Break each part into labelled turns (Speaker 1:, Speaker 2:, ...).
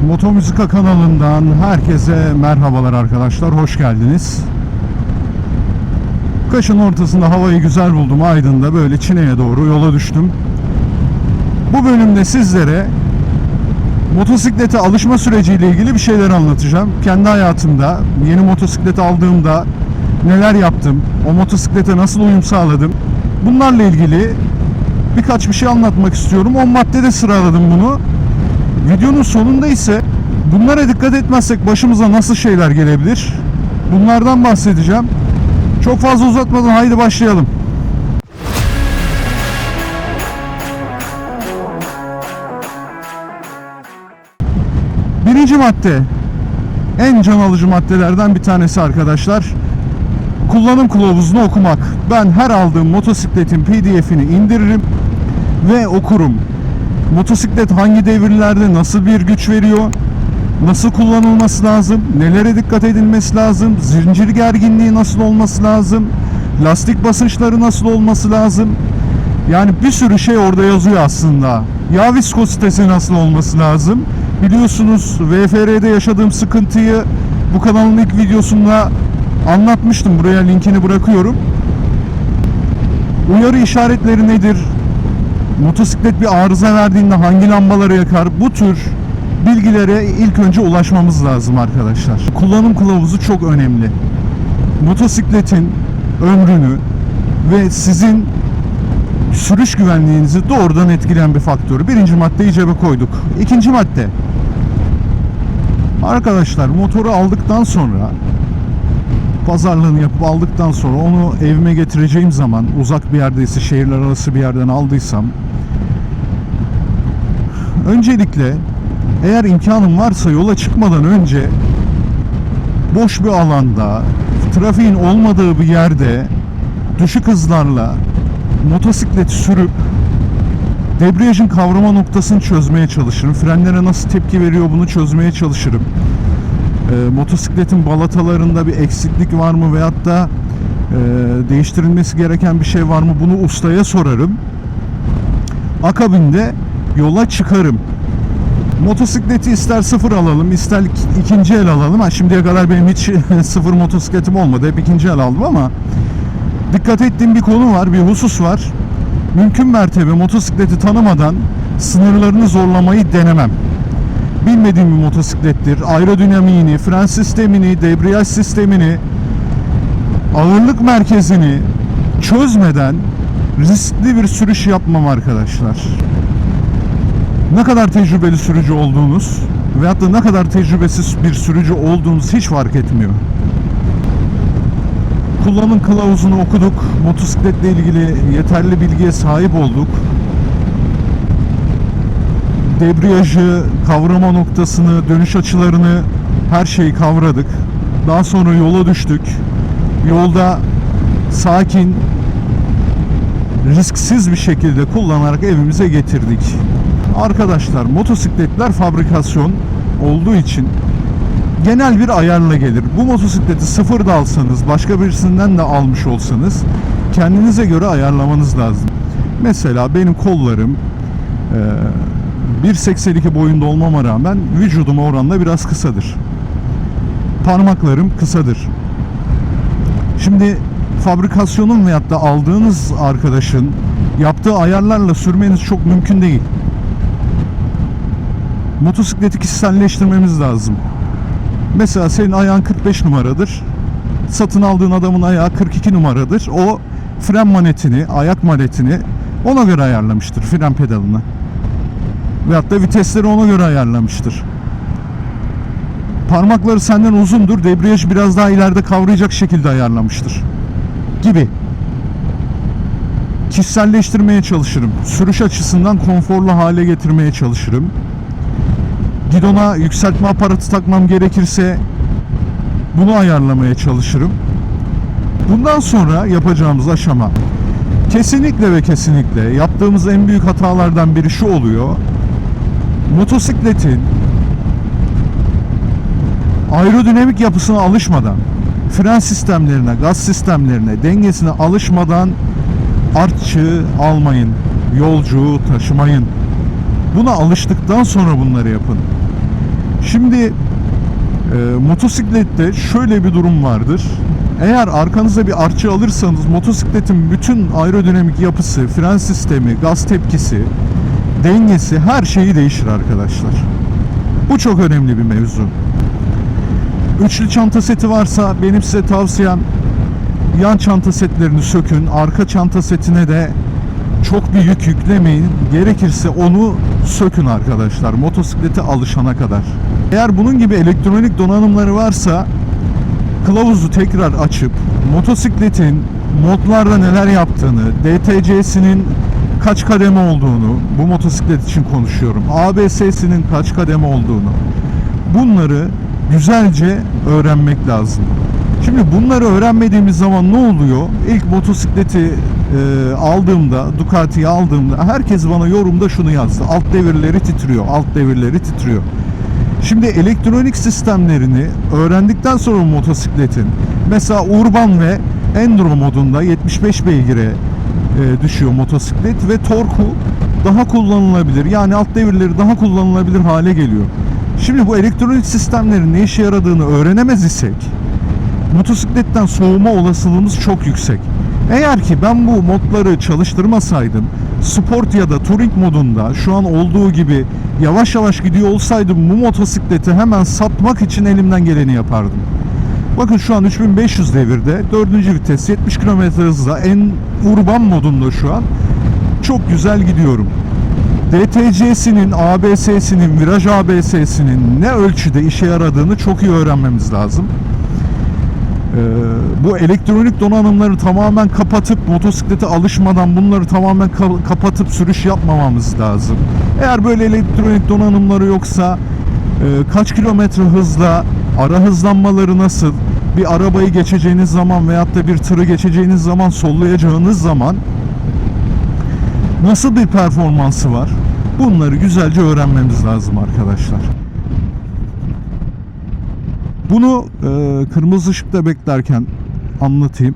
Speaker 1: Motomüzika kanalından herkese merhabalar arkadaşlar, hoş geldiniz. Kışın ortasında havayı güzel buldum, Aydın'da böyle Çine'ye doğru yola düştüm. Bu bölümde sizlere motosiklete alışma süreciyle ilgili bir şeyler anlatacağım. Kendi hayatımda yeni motosikleti aldığımda neler yaptım, o motosiklete nasıl uyum sağladım, bunlarla ilgili birkaç bir şey anlatmak istiyorum. 10 maddede sıraladım bunu. Videonun sonunda ise bunlara dikkat etmezsek başımıza nasıl şeyler gelebilir, bunlardan bahsedeceğim. Çok fazla uzatmadan haydi başlayalım. Birinci madde, en can alıcı maddelerden bir tanesi arkadaşlar. Kullanım kılavuzunu okumak. Ben her aldığım motosikletin PDF'ini indiririm ve okurum. Motosiklet hangi devirlerde nasıl bir güç veriyor, nasıl kullanılması lazım, nelere dikkat edilmesi lazım, zincir gerginliği nasıl olması lazım, lastik basınçları nasıl olması lazım. Yani bir sürü şey orada yazıyor aslında. Yağ viskozitesi nasıl olması lazım. Biliyorsunuz VFR'de yaşadığım sıkıntıyı bu kanalın ilk videosunda anlatmıştım. Buraya linkini bırakıyorum. Uyarı işaretleri nedir? Motosiklet bir arıza verdiğinde hangi lambaları yakar? Bu tür bilgilere ilk önce ulaşmamız lazım arkadaşlar. Kullanım kılavuzu çok önemli. Motosikletin ömrünü ve sizin sürüş güvenliğinizi doğrudan etkileyen bir faktör. Birinci maddeyi cebe koyduk. İkinci madde. Arkadaşlar, motoru aldıktan sonra, pazarlığını yapıp aldıktan sonra onu evime getireceğim zaman, uzak bir yerdeyse, şehirler arası bir yerden aldıysam, öncelikle eğer imkanım varsa yola çıkmadan önce boş bir alanda, trafiğin olmadığı bir yerde düşük hızlarla motosikleti sürüp debriyajın kavrama noktasını çözmeye çalışırım. Frenlere nasıl tepki veriyor bunu çözmeye çalışırım. Motosikletin balatalarında bir eksiklik var mı veyahut da değiştirilmesi gereken bir şey var mı, bunu ustaya sorarım. Akabinde yola çıkarım. Motosikleti ister sıfır alalım, ister ikinci el alalım. Şimdiye kadar benim hiç sıfır motosikletim olmadı. Hep ikinci el aldım ama dikkat ettiğim bir konu var, bir husus var. Mümkün mertebe motosikleti tanımadan sınırlarını zorlamayı denemem. Bilmediğim bir motosiklettir. Aerodinamiğini, fren sistemini, debriyaj sistemini, ağırlık merkezini çözmeden riskli bir sürüş yapmam arkadaşlar. Ne kadar tecrübeli sürücü olduğunuz veyahut da ne kadar tecrübesiz bir sürücü olduğunuz hiç fark etmiyor. Kullanım kılavuzunu okuduk. Motosikletle ilgili yeterli bilgiye sahip olduk. Debriyajı, kavrama noktasını, dönüş açılarını, her şeyi kavradık. Daha sonra yola düştük. Yolda sakin, risksiz bir şekilde kullanarak evimize getirdik. Arkadaşlar, motosikletler fabrikasyon olduğu için genel bir ayarla gelir. Bu motosikleti sıfır da alsanız, başka birisinden de almış olsanız kendinize göre ayarlamanız lazım. Mesela benim kollarım 1.82 boyunda olmama rağmen vücuduma oranla biraz kısadır. Parmaklarım kısadır. Şimdi fabrikasyonun veyahut da aldığınız arkadaşın yaptığı ayarlarla sürmeniz çok mümkün değil. Motosikleti kişiselleştirmemiz lazım. Mesela senin ayağın 45 numaradır. Satın aldığın adamın ayağı 42 numaradır. O fren manetini, ayak manetini ona göre ayarlamıştır, fren pedalını. Veyahut da vitesleri ona göre ayarlamıştır. Parmakları senden uzundur, debriyajı biraz daha ileride kavrayacak şekilde ayarlamıştır. Gibi. Kişiselleştirmeye çalışırım. Sürüş açısından konforlu hale getirmeye çalışırım. Gidona yükseltme aparatı takmam gerekirse bunu ayarlamaya çalışırım. Bundan sonra yapacağımız aşama, kesinlikle ve kesinlikle yaptığımız en büyük hatalardan biri şu oluyor. Motosikletin aerodinamik yapısına alışmadan, fren sistemlerine, gaz sistemlerine, dengesine alışmadan artçı almayın, yolcu taşımayın. Buna alıştıktan sonra bunları yapın. Şimdi motosiklette şöyle bir durum vardır. Eğer arkanıza bir artçı alırsanız motosikletin bütün aerodinamik yapısı, fren sistemi, gaz tepkisi, dengesi, her şeyi değişir arkadaşlar. Bu çok önemli bir mevzu. Üçlü çanta seti varsa benim size tavsiyem yan çanta setlerini sökün. Arka çanta setine de çok bir yük yüklemeyin. Gerekirse onu sökün arkadaşlar, motosiklete alışana kadar. Eğer bunun gibi elektronik donanımları varsa kılavuzu tekrar açıp motosikletin modlarda neler yaptığını, DTC'sinin kaç kademe olduğunu, bu motosiklet için konuşuyorum, ABS'sinin kaç kademe olduğunu, bunları güzelce öğrenmek lazım. Şimdi bunları öğrenmediğimiz zaman ne oluyor? İlk motosikleti aldığımda, Ducati'yi aldığımda herkes bana yorumda şunu yazdı: alt devirleri titriyor, alt devirleri titriyor. Şimdi elektronik sistemlerini öğrendikten sonra motosikletin, mesela urban ve enduro modunda 75 beygire düşüyor motosiklet ve torku daha kullanılabilir, yani alt devirleri daha kullanılabilir hale geliyor. Şimdi bu elektronik sistemlerin ne işe yaradığını öğrenemez isek motosikletten soğuma olasılığımız çok yüksek. Eğer ki ben bu modları çalıştırmasaydım, sport ya da touring modunda şu an olduğu gibi yavaş yavaş gidiyor olsaydım, bu motosikleti hemen satmak için elimden geleni yapardım. Bakın şu an 3500 devirde 4. vites 70 km hızla en urban modunda şu an çok güzel gidiyorum. DTC'sinin, ABS'sinin, viraj ABS'sinin ne ölçüde işe yaradığını çok iyi öğrenmemiz lazım. Bu elektronik donanımları tamamen kapatıp motosiklete alışmadan bunları tamamen kapatıp sürüş yapmamamız lazım. Eğer böyle elektronik donanımları yoksa kaç kilometre hızla, ara hızlanmaları nasıl, bir arabayı geçeceğiniz zaman veyahut da bir tırı geçeceğiniz zaman, sollayacağınız zaman nasıl bir performansı var, bunları güzelce öğrenmemiz lazım arkadaşlar. Bunu kırmızı ışıkta beklerken anlatayım.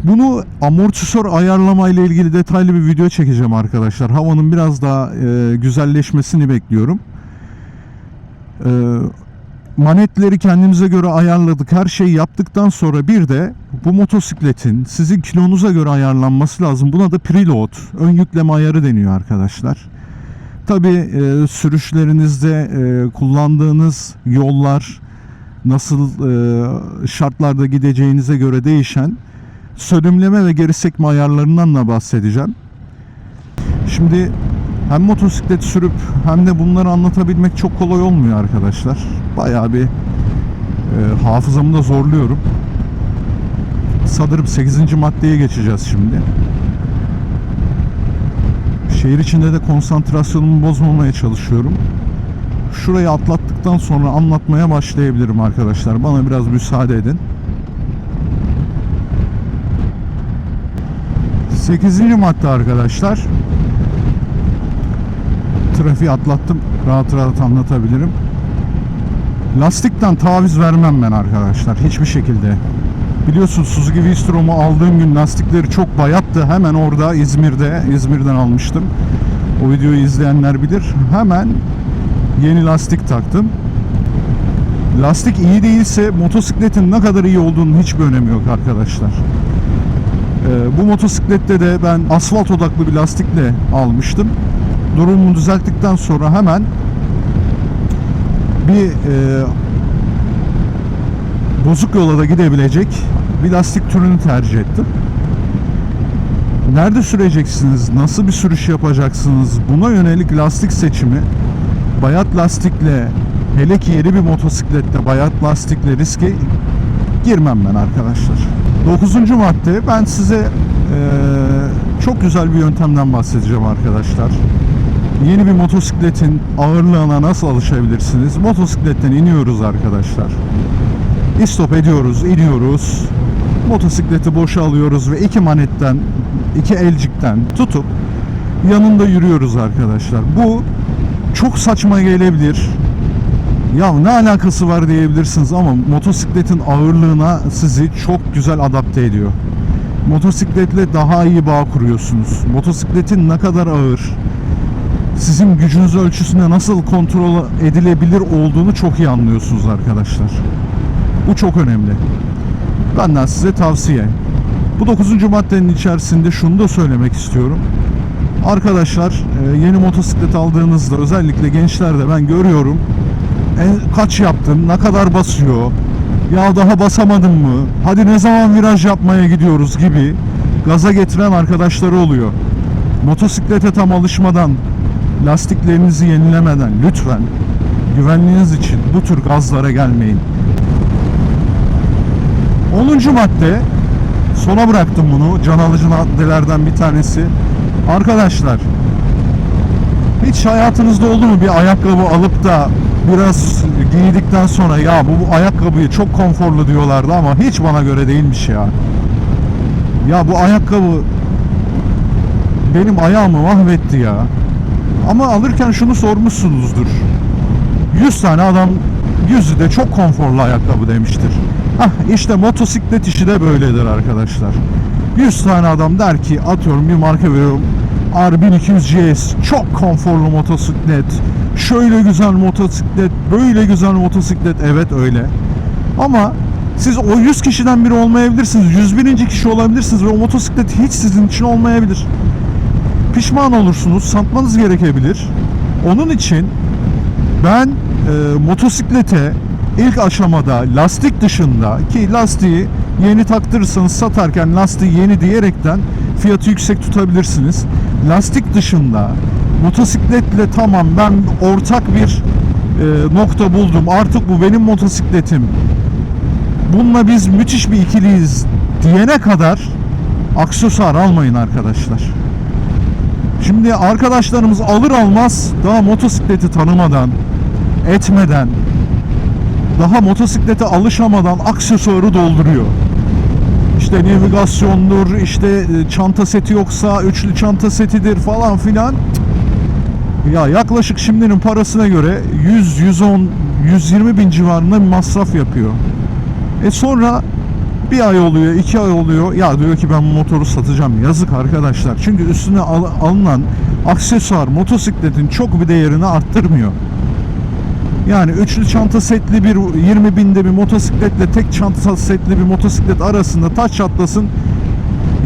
Speaker 1: Bunu amortisör ayarlama ile ilgili detaylı bir video çekeceğim arkadaşlar. Havanın biraz daha güzelleşmesini bekliyorum. Manetleri kendimize göre ayarladık. Her şeyi yaptıktan sonra bir de bu motosikletin sizin kilonuza göre ayarlanması lazım. Buna da preload, ön yükleme ayarı deniyor arkadaşlar. Tabii sürüşlerinizde kullandığınız yollar, nasıl şartlarda gideceğinize göre değişen sönümleme ve geri sekme ayarlarından da bahsedeceğim. Şimdi hem motosiklet sürüp hem de bunları anlatabilmek çok kolay olmuyor arkadaşlar. Bayağı bir hafızamı da zorluyorum. Sanırım 8. maddeye geçeceğiz şimdi. Şehir içinde de konsantrasyonumu bozmamaya çalışıyorum. Şurayı atlattıktan sonra anlatmaya başlayabilirim arkadaşlar. Bana biraz müsaade edin. 8. madde arkadaşlar. Trafiği atlattım. Rahat rahat anlatabilirim. Lastikten taviz vermem ben arkadaşlar. Hiçbir şekilde. Biliyorsunuz Suzuki V-Strom'u aldığım gün lastikleri çok bayattı. Hemen orada İzmir'den almıştım. O videoyu izleyenler bilir. Hemen yeni lastik taktım. Lastik iyi değilse motosikletin ne kadar iyi olduğunun hiçbir önemi yok arkadaşlar. Bu motosiklette de ben asfalt odaklı bir lastikle almıştım. Durumumu düzelttikten sonra hemen bir bozuk yola da gidebilecek bir lastik türünü tercih ettim. Nerede süreceksiniz, nasıl bir sürüş yapacaksınız, buna yönelik lastik seçimi, bayat lastikle, hele ki yeni bir motosiklette bayat lastikle riske girmem ben arkadaşlar. 9. madde, ben size çok güzel bir yöntemden bahsedeceğim arkadaşlar. Yeni bir motosikletin ağırlığına nasıl alışabilirsiniz? Motosikletten iniyoruz arkadaşlar. İstop ediyoruz, iniyoruz. Motosikleti boşa alıyoruz ve iki manetten, iki elcikten tutup yanında yürüyoruz arkadaşlar. Bu çok saçma gelebilir. Ya ne alakası var diyebilirsiniz ama motosikletin ağırlığına sizi çok güzel adapte ediyor. Motosikletle daha iyi bağ kuruyorsunuz. Motosikletin ne kadar ağır, sizin gücünüz ölçüsünde nasıl kontrol edilebilir olduğunu çok iyi anlıyorsunuz arkadaşlar. Bu çok önemli. Benden size tavsiye. Bu 9. maddenin içerisinde şunu da söylemek istiyorum. Arkadaşlar, yeni motosiklet aldığınızda özellikle gençlerde ben görüyorum. Kaç yaptın? Ne kadar basıyor? Ya daha basamadın mı? Hadi ne zaman viraj yapmaya gidiyoruz gibi gaza getiren arkadaşları oluyor. Motosiklete tam alışmadan, lastiklerinizi yenilemeden lütfen güvenliğiniz için bu tür gazlara gelmeyin. 10. madde, sona bıraktım bunu, can alıcı maddelerden bir tanesi. Arkadaşlar, hiç hayatınızda oldu mu bir ayakkabı alıp da biraz giydikten sonra ya bu ayakkabıyı çok konforlu diyorlardı ama hiç bana göre değilmiş ya. Ya bu ayakkabı benim ayağımı mahvetti ya. Ama alırken şunu sormuşsunuzdur. 100 tane adam 100'ü de çok konforlu ayakkabı demiştir. İşte motosiklet işi de böyledir arkadaşlar. 100 tane adam der ki, atıyorum bir marka veriyorum, R1200 GS çok konforlu motosiklet, şöyle güzel motosiklet, böyle güzel motosiklet. Evet öyle. Ama siz o 100 kişiden biri olmayabilirsiniz. 101. kişi olabilirsiniz ve o motosiklet hiç sizin için olmayabilir. Pişman olursunuz, satmanız gerekebilir. Onun için ben motosiklete ilk aşamada lastik dışında, ki lastiği yeni taktırırsanız satarken lastiği yeni diyerekten fiyatı yüksek tutabilirsiniz. Lastik dışında motosikletle tamam ben ortak bir nokta buldum, artık bu benim motosikletim, bununla biz müthiş bir ikiliyiz diyene kadar aksesuar almayın arkadaşlar. Şimdi arkadaşlarımız alır almaz daha motosikleti tanımadan, etmeden, daha motosiklete alışamadan aksesuarı dolduruyor. İşte navigasyondur, işte çanta seti yoksa üçlü çanta setidir falan filan. Ya yaklaşık şimdinin parasına göre 100, 110, 120 bin civarında bir masraf yapıyor. Sonra bir ay oluyor, 2 ay oluyor. Ya diyor ki ben bu motoru satacağım. Yazık arkadaşlar. Çünkü üstüne alınan aksesuar motosikletin çok bir değerini arttırmıyor. Yani üçlü çanta setli bir 20 binde bir motosikletle tek çanta setli bir motosiklet arasında taş çatlasın,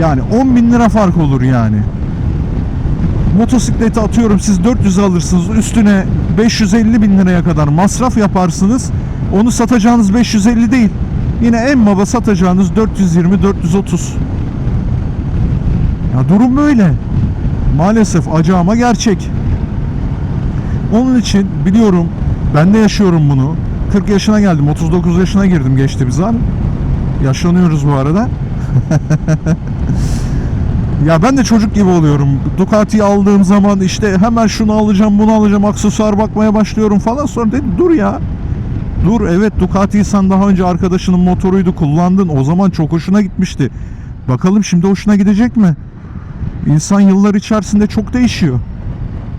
Speaker 1: yani 10 bin lira fark olur yani. Motosikleti atıyorum siz 400 alırsınız, üstüne 550 bin liraya kadar masraf yaparsınız. Onu satacağınız 550 değil. Yine en baba satacağınız 420-430. Ya durum böyle. Maalesef acı ama gerçek. Onun için biliyorum, ben de yaşıyorum bunu. 40 yaşına geldim, 39 yaşına girdim geçtiğimiz an. Yaşlanıyoruz bu arada. Ya ben de çocuk gibi oluyorum. Ducati'yi aldığım zaman işte hemen şunu alacağım, bunu alacağım, aksesuar bakmaya başlıyorum falan. Sonra dedim dur ya. Dur, evet Ducati'yi sen daha önce arkadaşının motoruydu, kullandın. O zaman çok hoşuna gitmişti. Bakalım şimdi hoşuna gidecek mi? İnsan yıllar içerisinde çok değişiyor.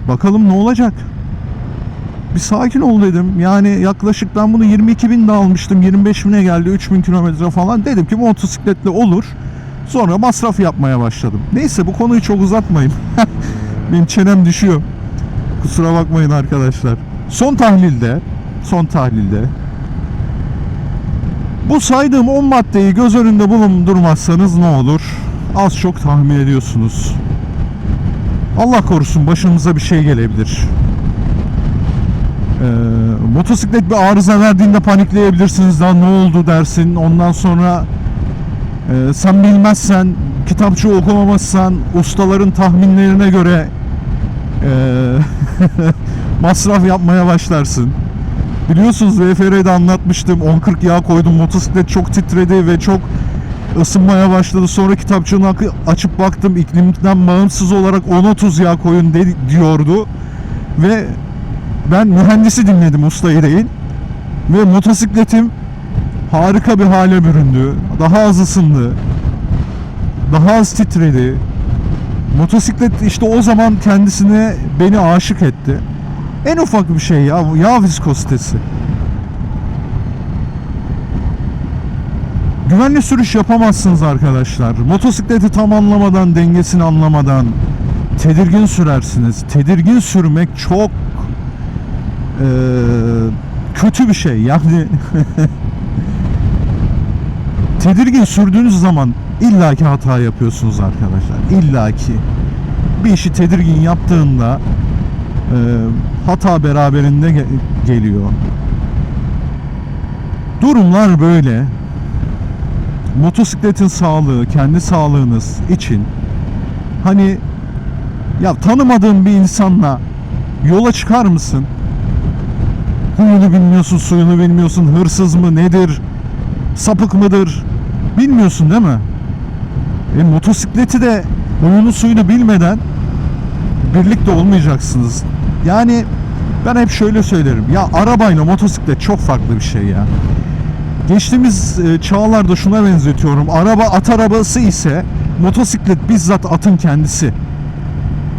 Speaker 1: Bakalım ne olacak? Bir sakin ol dedim. Yani yaklaşık ben bunu 22 bin de almıştım. 25 bine geldi. 3000 kilometre falan. Dedim ki motosikletle olur. Sonra masraf yapmaya başladım. Neyse bu konuyu çok uzatmayın. Benim çenem düşüyor. Kusura bakmayın arkadaşlar. Son tahlilde bu saydığım 10 maddeyi göz önünde bulundurmazsanız ne olur? Az çok tahmin ediyorsunuz. Allah korusun başınıza bir şey gelebilir. Motosiklet bir arıza verdiğinde panikleyebilirsiniz. Daha ne oldu dersin. Ondan sonra sen bilmezsen, kitapçı okumamazsan ustaların tahminlerine göre masraf yapmaya başlarsın. Biliyorsunuz VFR'de anlatmıştım. 10-40 yağ koydum. Motosiklet çok titredi ve çok ısınmaya başladı. Sonra kitapçığını açıp baktım. İklimden bağımsız olarak 10-30 yağ koyun diyordu. Ve ben mühendisi dinledim, ustayı değil. Ve motosikletim harika bir hale büründü. Daha az ısındı. Daha az titredi. Motosiklet işte o zaman kendisine beni aşık etti. En ufak bir şey ya, yağ viskozitesi. Güvenli sürüş yapamazsınız arkadaşlar. Motosikleti tam anlamadan, dengesini anlamadan, tedirgin sürersiniz. Tedirgin sürmek çok kötü bir şey. Yani tedirgin sürdüğünüz zaman illaki hata yapıyorsunuz arkadaşlar. İllaki. Bir işi tedirgin yaptığında hata beraberinde geliyor. Durumlar böyle. Motosikletin sağlığı, kendi sağlığınız için hani ya tanımadığın bir insanla yola çıkar mısın? Huyunu bilmiyorsun, suyunu bilmiyorsun, hırsız mı nedir, sapık mıdır bilmiyorsun değil mi? Motosikleti de huyunu suyunu bilmeden birlikte olmayacaksınız. Yani ben hep şöyle söylerim. Ya arabayla motosiklet çok farklı bir şey ya. Geçtiğimiz çağlarda şuna benzetiyorum. Araba at arabası ise motosiklet bizzat atın kendisi.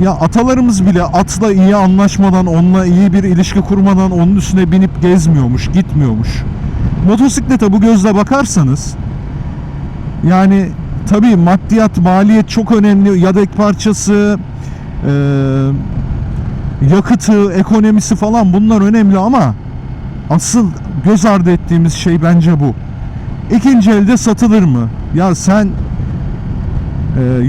Speaker 1: Ya atalarımız bile atla iyi anlaşmadan, onunla iyi bir ilişki kurmadan onun üstüne binip gezmiyormuş, gitmiyormuş. Motosiklete bu gözle bakarsanız yani tabii maddiyat, maliyet çok önemli. Yedek parçası, yakıtı, ekonomisi falan bunlar önemli ama asıl göz ardı ettiğimiz şey bence bu. İkinci elde satılır mı? Ya sen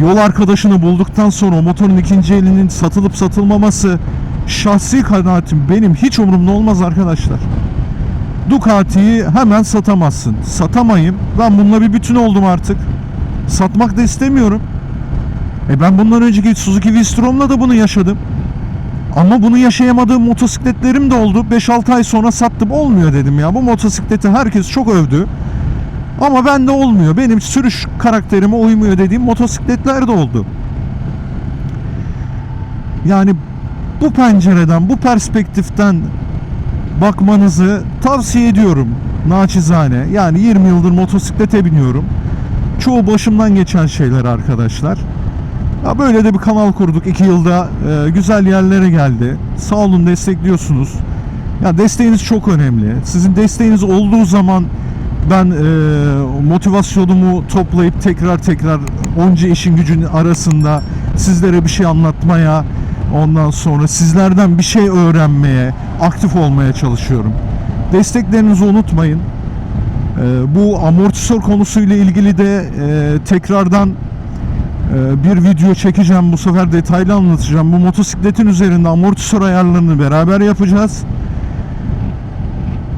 Speaker 1: yol arkadaşını bulduktan sonra o motorun ikinci elinin satılıp satılmaması şahsi kanaatim benim hiç umurumda olmaz arkadaşlar. Ducati'yi hemen satamazsın. Satamayım. Ben bununla bir bütün oldum artık. Satmak da istemiyorum. Ben bundan önceki Suzuki V-Strom'la da bunu yaşadım. Ama bunu yaşayamadığım motosikletlerim de oldu. 5-6 ay sonra sattım. Olmuyor dedim ya. Bu motosikleti herkes çok övdü. Ama bende olmuyor. Benim sürüş karakterime uymuyor dediğim motosikletler de oldu. Yani bu pencereden, bu perspektiften bakmanızı tavsiye ediyorum. Naçizane. Yani 20 yıldır motosiklete biniyorum. Çoğu başımdan geçen şeyler arkadaşlar. Ya böyle de bir kanal kurduk. 2 yılda güzel yerlere geldi. Sağ olun, destekliyorsunuz. Ya desteğiniz çok önemli. Sizin desteğiniz olduğu zaman ben motivasyonumu toplayıp tekrar onca işin gücün arasında sizlere bir şey anlatmaya, ondan sonra sizlerden bir şey öğrenmeye, aktif olmaya çalışıyorum. Desteklerinizi unutmayın. Bu amortisör konusuyla ilgili de tekrardan bir video çekeceğim. Bu sefer detaylı anlatacağım. Bu motosikletin üzerinde amortisör ayarlarını beraber yapacağız.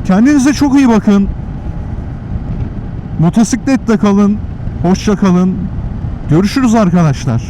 Speaker 1: Kendinize çok iyi bakın. Motosikletle kalın. Hoşça kalın. Görüşürüz arkadaşlar.